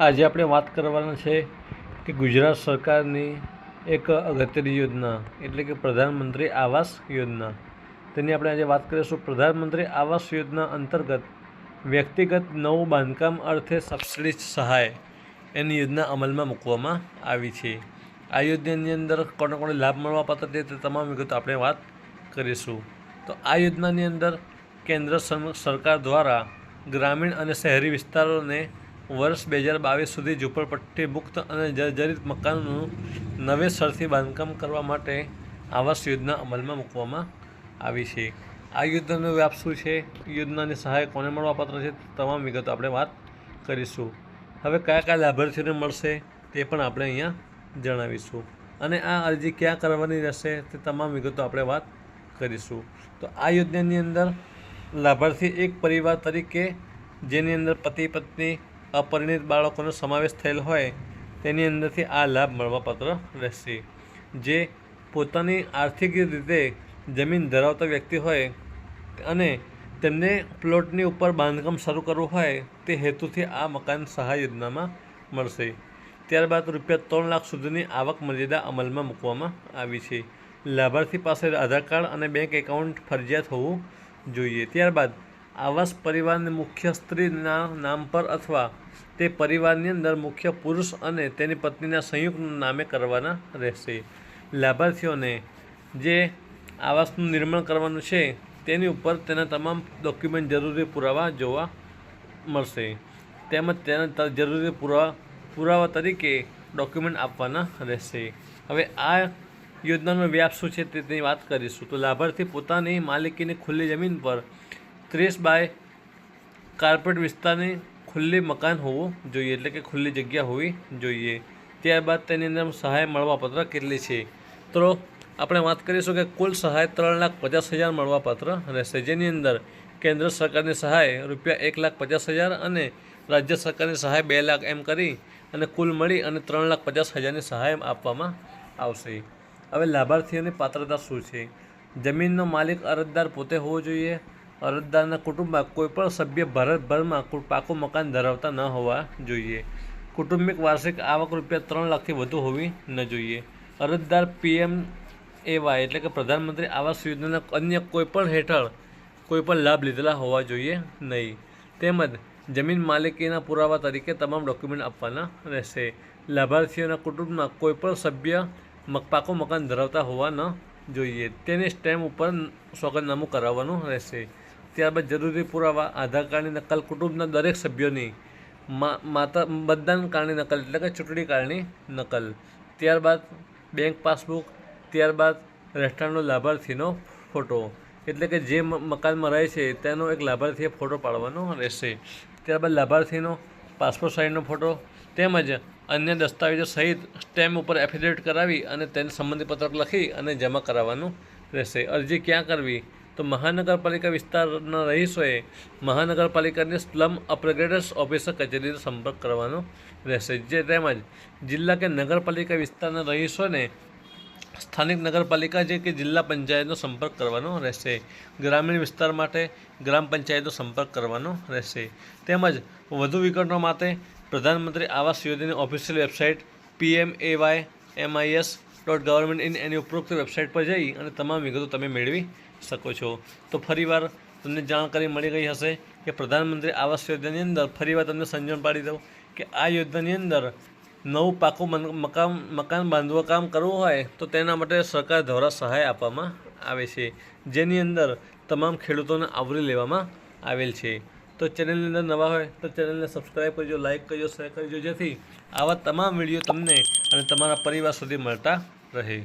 આજે આપણે વાત કરવાના છે કે ગુજરાત સરકારની એક અગત્યની યોજના એટલે કે પ્રધાનમંત્રી આવાસ યોજના. તેની આપણે આજે વાત કરીશું. પ્રધાનમંત્રી આવાસ યોજના અંતર્ગત વ્યક્તિગત નવું બાંધકામ અર્થે સબસિડી સહાય એની યોજના અમલમાં મૂકવામાં આવી છે. આ યોજનાની અંદર કોને કોને લાભ મળવાપાત્ર છે તે તમામ વિગતો આપણે વાત કરીશું. તો આ યોજનાની અંદર કેન્દ્ર સરકાર દ્વારા ગ્રામીણ અને શહેરી વિસ્તારોને વર્ષ 2022 સુધી ઝૂંપડપટ્ટી મુક્ત અને જર્જરિત મકાનોનું નવેસરથી બાંધકામ કરવા માટે આવાસ યોજના અમલમાં મૂકવામાં આવી છે. આ યોજનાનો વ્યાપ શું છે, યોજનાની સહાય કોને મળવાપાત્ર છે, તમામ વિગતો આપણે વાત કરીશું. હવે કયા કયા લાભાર્થીઓને મળશે તે પણ આપણે અહીંયા જણાવીશું અને આ અરજી ક્યાં કરવાની રહેશે તે તમામ વિગતો આપણે વાત કરીશું. તો આ યોજનાની અંદર લાભાર્થી એક પરિવાર તરીકે જેની અંદર પતિ પત્ની અપરિણિત બાળકોનો સમાવેશ થયેલ હોય તેની અંદરથી આ લાભ મળવાપાત્ર રહેશે. જે પોતાની આર્થિક રીતે જમીન ધરાવતા વ્યક્તિ હોય અને તેમને પ્લોટની ઉપર બાંધકામ શરૂ કરવું હોય તે હેતુથી આ મકાન સહાય યોજનામાં મળશે. ત્યારબાદ ₹3 લાખ સુધીની આવક મર્યાદા અમલમાં મૂકવામાં આવી છે. લાભાર્થી પાસે આધાર કાર્ડ અને બેંક એકાઉન્ટ ફરજિયાત હોવું જોઈએ. ત્યારબાદ આવાસ પરિવારની મુખ્ય સ્ત્રીના નામ પર અથવા તે પરિવારની અંદર મુખ્ય પુરુષ અને તેની પત્નીના સંયુક્ત નામે કરવાના રહેશે. લાભાર્થીઓને જે આવાસનું નિર્માણ કરવાનું છે તેની ઉપર તેના તમામ ડોક્યુમેન્ટ જરૂરી પુરાવા જોવા મળશે. તેમજ તેના જરૂરી પુરાવા તરીકે ડોક્યુમેન્ટ આપવાના રહેશે. હવે આ યોજનાનો વ્યાપ શું છે તેની વાત કરીશું. તો લાભાર્થી પોતાની માલિકીની ખુલ્લી જમીન પર 30 બાય કાર્પેટ વિસ્તારની ખુલ્લી મકાન હોવું જોઈએ, એટલે કે ખુલ્લી જગ્યા હોવી જોઈએ. ત્યારબાદ તેની અંદર સહાય મળવાપાત્ર કેટલી છે તો આપણે વાત કરીશું કે કુલ સહાય 3,50,000 મળવાપાત્ર રહેશે. જેની અંદર કેન્દ્ર સરકારની સહાય ₹1,50,000 અને રાજ્ય સરકારની સહાય 2 લાખ એમ કરી અને કુલ મળી અને 3,50,000ની સહાય આપવામાં આવશે. હવે લાભાર્થીઓની પાત્રતા શું છે? જમીનનો માલિક અરજદાર પોતે હોવો જોઈએ. અરજદારના કુટુંબમાં કોઈપણ સભ્ય ભારતભરમાં પાકું મકાન ધરાવતા ન હોવા જોઈએ. કુટુંબિક વાર્ષિક આવક ₹3 લાખથી વધુ હોવી ન જોઈએ. અરજદાર PMAY એટલે કે પ્રધાનમંત્રી આવાસ યોજનાના અન્ય કોઈપણ હેઠળ કોઈપણ લાભ લીધેલા હોવા જોઈએ નહીં. તેમજ જમીન માલિકીના પુરાવા તરીકે તમામ ડોક્યુમેન્ટ આપવાના રહેશે. લાભાર્થીઓના કુટુંબમાં કોઈપણ સભ્ય પાકું મકાન ધરાવતા હોવા ન જોઈએ. તેની સ્ટેમ્પ ઉપર સોગંદનામું કરાવવાનું રહેશે. ત્યારબાદ જરૂરી પુરાવા આધાર કાર્ડની નકલ, કુટુંબના દરેક સભ્યોની મતદાન કાર્ડની નકલ એટલે કે ચૂંટણી કાર્ડની નકલ. ત્યારબાદ બેંક પાસબુક. ત્યારબાદ રહેઠાણનો લાભાર્થીનો ફોટો એટલે કે જે મકાનમાં રહે છે તેનો એક લાભાર્થીએ ફોટો પાડવાનો રહેશે. ત્યારબાદ લાભાર્થીનો પાસપોર્ટ સાઇઝનો ફોટો તેમજ અન્ય દસ્તાવેજો સહિત સ્ટેમ્પ ઉપર એફિડેવિટ કરાવી અને તેને સંબંધી પત્રક લખી અને જમા કરાવવાનું રહેશે. અરજી ક્યાં કરવી? તો મહાનગરપાલિકા વિસ્તારના રહીશોએ મહાનગરપાલિકાની સ્લમ અપગ્રેડર્સ ઓફિસર કચેરીનો સંપર્ક કરવાનો રહેશે. જે તેમજ જિલ્લા કે નગરપાલિકા વિસ્તારના રહીશોને સ્થાનિક નગરપાલિકા જે કે જિલ્લા પંચાયતનો સંપર્ક કરવાનો રહેશે. ગ્રામીણ વિસ્તાર માટે ગ્રામ પંચાયતનો સંપર્ક કરવાનો રહેશે. તેમજ વધુ વિગતો માટે પ્રધાનમંત્રી આવાસ યોજનાની ઓફિશિયલ વેબસાઇટ PMAYMIS.gov.in એની ઉપરોક્ત વેબસાઇટ પર જઈ અને તમામ વિગતો તમે મેળવી શકો છો. તો ફરીવાર તમને જાણકારી મળી ગઈ હશે કે પ્રધાનમંત્રી આવાસ યોજનાની અંદર ફરીવાર તમને સમજણ પાડી દઉં કે આ યોજનાની અંદર નવું પાકું મકાન બાંધવા કામ કરવું હોય તો તેના માટે સરકાર દ્વારા સહાય આપવામાં આવે છે. જેની અંદર તમામ ખેડૂતોને આવરી લેવામાં આવેલ છે. તો ચેનલની અંદર નવા હોય તો ચેનલને સબસ્ક્રાઈબ કરજો, લાઇક કરજો, શેર કરજો, જેથી આવા તમામ વિડીયો તમને અને તમારા પરિવાર સુધી મળતા રહે.